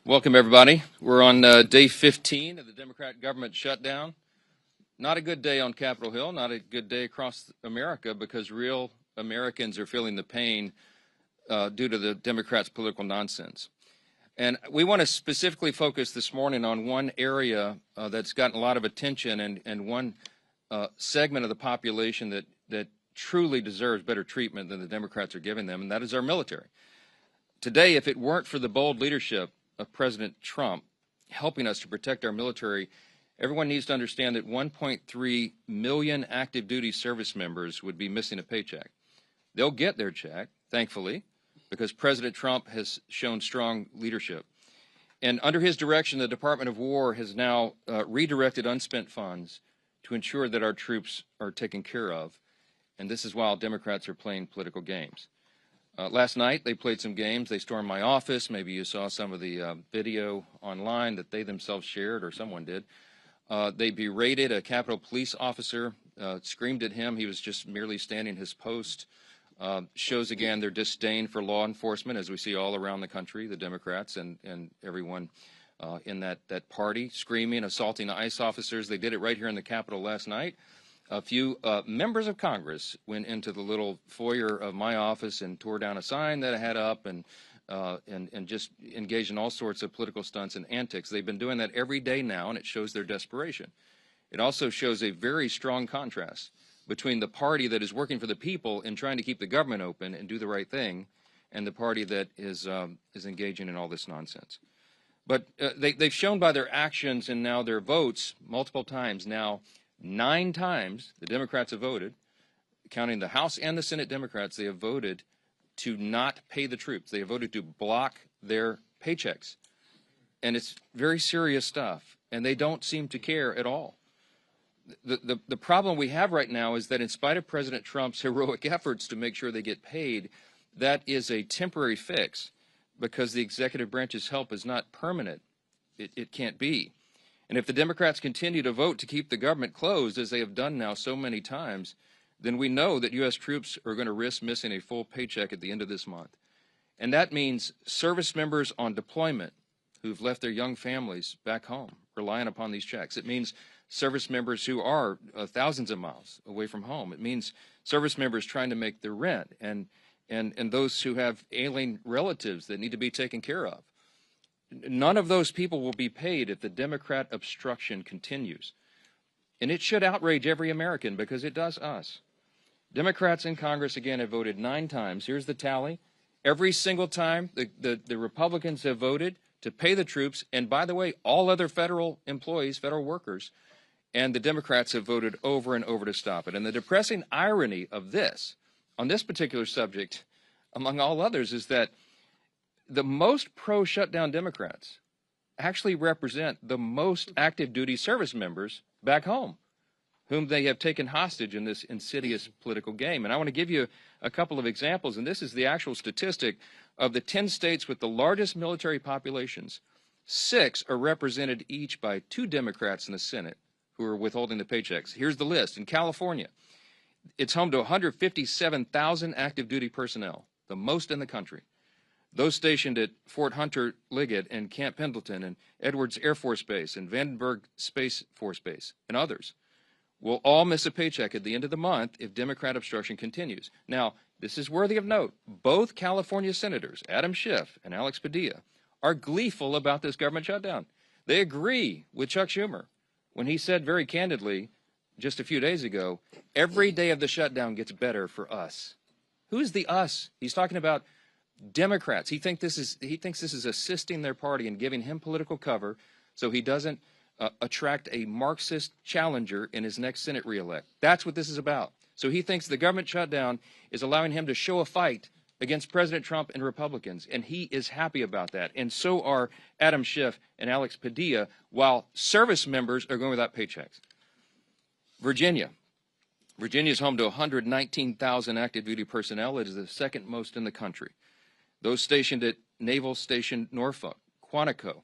Welcome, everybody. We're on day 15 of the Democrat government shutdown. Not a good day on Capitol Hill, not a good day across America, because real Americans are feeling the pain due to the Democrats' political nonsense. And we want to specifically focus this morning on one area that's gotten a lot of attention and one segment of the population that truly deserves better treatment than the Democrats are giving them, and that is our military. Today, if it weren't for the bold leadership of President Trump helping us to protect our military, everyone needs to understand that 1.3 million active duty service members would be missing a paycheck. They'll get their check, thankfully, because President Trump has shown strong leadership. And under his direction, the Department of War has now redirected unspent funds to ensure that our troops are taken care of. And this is while Democrats are playing political games. Last night, they played some games. They stormed my office. Maybe you saw some of the video online that they themselves shared, or someone did. They berated a Capitol Police officer, screamed at him. He was just merely standing his post. Shows again their disdain for law enforcement, as we see all around the country, the Democrats and everyone in that party, screaming, assaulting ICE officers. They did it right here in the Capitol last night. A few members of Congress went into the little foyer of my office and tore down a sign that I had up and just engaged in all sorts of political stunts and antics. They've been doing that every day now, and it shows their desperation. It also shows a very strong contrast between the party that is working for the people and trying to keep the government open and do the right thing, and the party that is engaging in all this nonsense. But they've shown by their actions and now their votes multiple times now. 9 times the Democrats have voted, counting the House and the Senate Democrats, they have voted to not pay the troops. They have voted to block their paychecks. And it's very serious stuff, and they don't seem to care at all. The problem we have right now is that in spite of President Trump's heroic efforts to make sure they get paid, that is a temporary fix because the executive branch's help is not permanent. It can't be. And if the Democrats continue to vote to keep the government closed, as they have done now so many times, then we know that U.S. troops are going to risk missing a full paycheck at the end of this month. And that means service members on deployment who've left their young families back home, relying upon these checks. It means service members who are thousands of miles away from home. It means service members trying to make their rent and those who have ailing relatives that need to be taken care of. None of those people will be paid if the Democrat obstruction continues. And it should outrage every American because it does us. Democrats in Congress, again, have voted 9 times. Here's the tally. Every single time the Republicans have voted to pay the troops, and by the way, all other federal employees, federal workers, and the Democrats have voted over and over to stop it. And the depressing irony of this, on this particular subject, among all others, is that the most pro-shutdown Democrats actually represent the most active duty service members back home, whom they have taken hostage in this insidious political game. And I want to give you a couple of examples, and this is the actual statistic of the 10 states with the largest military populations. 6 are represented each by 2 Democrats in the Senate who are withholding the paychecks. Here's the list. In California, it's home to 157,000 active duty personnel, the most in the country. Those stationed at Fort Hunter Liggett and Camp Pendleton and Edwards Air Force Base and Vandenberg Space Force Base and others will all miss a paycheck at the end of the month if Democrat obstruction continues. Now, this is worthy of note. Both California senators, Adam Schiff and Alex Padilla, are gleeful about this government shutdown. They agree with Chuck Schumer when he said very candidly just a few days ago, every day of the shutdown gets better for us. Who's the us? He's talking about Democrats. He thinks this is assisting their party and giving him political cover so he doesn't attract a Marxist challenger in his next Senate reelect. That's what this is about. So he thinks the government shutdown is allowing him to show a fight against President Trump and Republicans, and he is happy about that. And so are Adam Schiff and Alex Padilla, while service members are going without paychecks. Virginia is home to 119,000 active duty personnel. It is the second most in the country. Those stationed at Naval Station Norfolk, Quantico,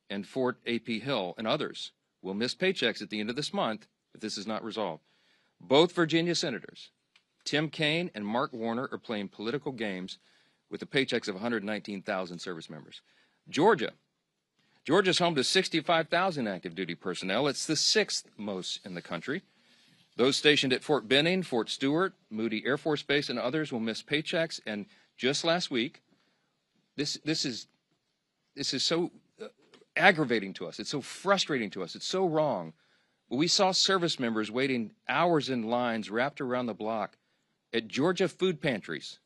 and Fort A.P. Hill, and others will miss paychecks at the end of this month if this is not resolved. Both Virginia senators, Tim Kaine and Mark Warner, are playing political games with the paychecks of 119,000 service members. Georgia Georgia's home to 65,000 active duty personnel. It's the 6th most in the country. Those stationed at Fort Benning, Fort Stewart, Moody Air Force Base, and others will miss paychecks. And just last week, this is so aggravating to us. It's so frustrating to us. It's so wrong. We saw service members waiting hours in lines wrapped around the block at Georgia food pantries.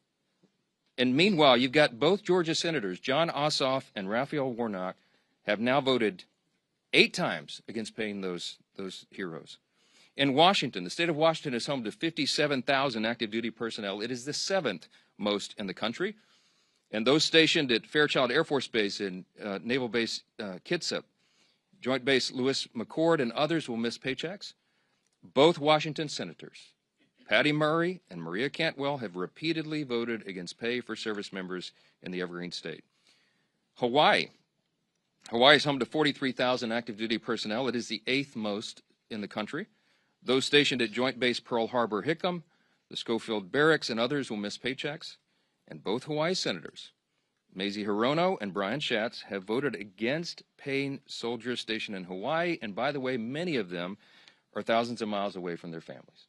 And meanwhile, you've got both Georgia senators, John Ossoff and Raphael Warnock, have now voted 8 times against paying those heroes. In Washington, the state of Washington is home to 57,000 active duty personnel. It is the 7th most in the country. And those stationed at Fairchild Air Force Base and Naval Base Kitsap, Joint Base Lewis McChord, and others will miss paychecks. Both Washington senators, Patty Murray and Maria Cantwell, have repeatedly voted against pay for service members in the Evergreen State. Hawaii is home to 43,000 active duty personnel. It is the 8th most in the country. Those stationed at Joint Base Pearl Harbor Hickam, the Schofield Barracks, and others will miss paychecks. And both Hawaii senators, Mazie Hirono and Brian Schatz, have voted against paying soldiers stationed in Hawaii. And by the way, many of them are thousands of miles away from their families.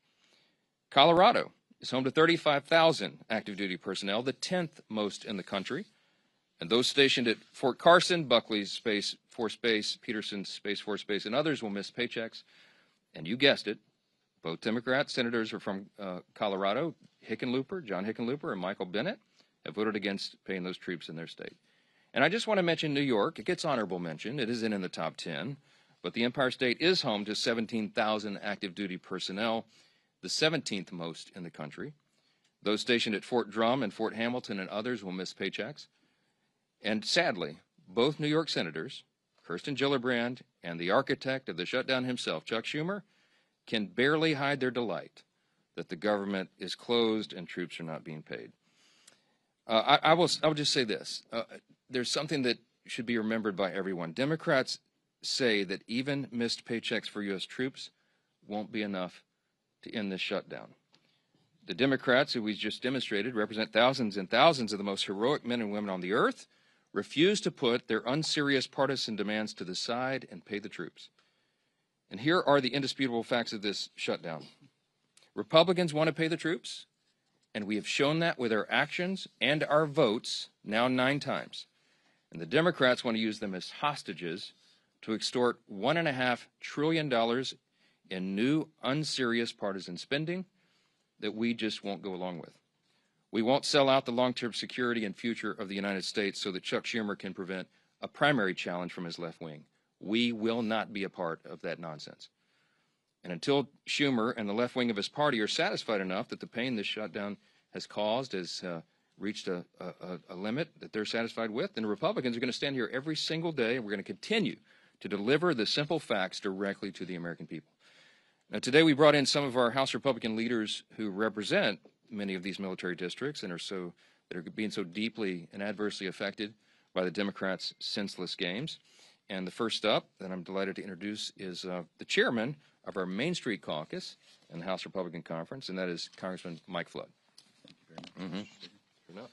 Colorado is home to 35,000 active duty personnel, the 10th most in the country. And those stationed at Fort Carson, Buckley's Space Force Base, Peterson's Space Force Base, and others will miss paychecks. And you guessed it, both Democrat senators are from Colorado, John Hickenlooper and Michael Bennett, have voted against paying those troops in their state. And I just want to mention New York. It gets honorable mention. It isn't in the top 10, but the Empire State is home to 17,000 active duty personnel, the 17th most in the country. Those stationed at Fort Drum and Fort Hamilton and others will miss paychecks. And sadly, both New York senators, Kirsten Gillibrand and the architect of the shutdown himself, Chuck Schumer, can barely hide their delight that the government is closed and troops are not being paid. I will just say this. There's something that should be remembered by everyone. Democrats say that even missed paychecks for U.S. troops won't be enough to end this shutdown. The Democrats, who we just demonstrated, represent thousands and thousands of the most heroic men and women on the earth, refuse to put their unserious partisan demands to the side and pay the troops. And here are the indisputable facts of this shutdown. Republicans want to pay the troops, and we have shown that with our actions and our votes now 9 times. And the Democrats want to use them as hostages to extort $1.5 trillion in new unserious partisan spending that we just won't go along with. We won't sell out the long-term security and future of the United States so that Chuck Schumer can prevent a primary challenge from his left wing. We will not be a part of that nonsense. And until Schumer and the left wing of his party are satisfied enough that the pain this shutdown has caused has reached a limit that they're satisfied with, then the Republicans are going to stand here every single day, and we're going to continue to deliver the simple facts directly to the American people. Now, today we brought in some of our House Republican leaders who represent many of these military districts and that are being so deeply and adversely affected by the Democrats' senseless games. And the first up that I'm delighted to introduce is the chairman of our Main Street Caucus in the House Republican Conference, and that is Congressman Mike Flood. Thank you very much.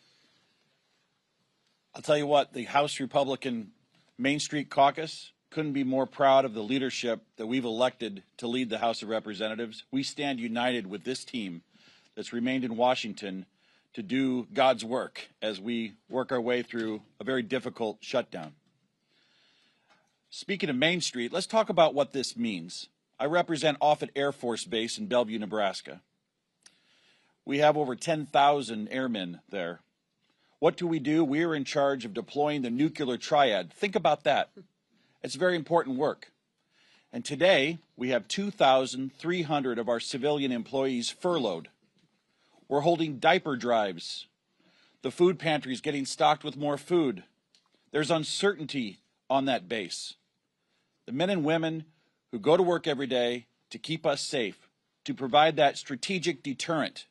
I'll tell you what, the House Republican Main Street Caucus couldn't be more proud of the leadership that we've elected to lead the House of Representatives. We stand united with this team that's remained in Washington to do God's work as we work our way through a very difficult shutdown. Speaking of Main Street, let's talk about what this means. I represent Offutt Air Force Base in Bellevue, Nebraska. We have over 10,000 airmen there. What do? We are in charge of deploying the nuclear triad. Think about that. It's very important work. And today, we have 2,300 of our civilian employees furloughed. We're holding diaper drives. The food pantry is getting stocked with more food. There's uncertainty on that base. The men and women who go to work every day to keep us safe, to provide that strategic deterrent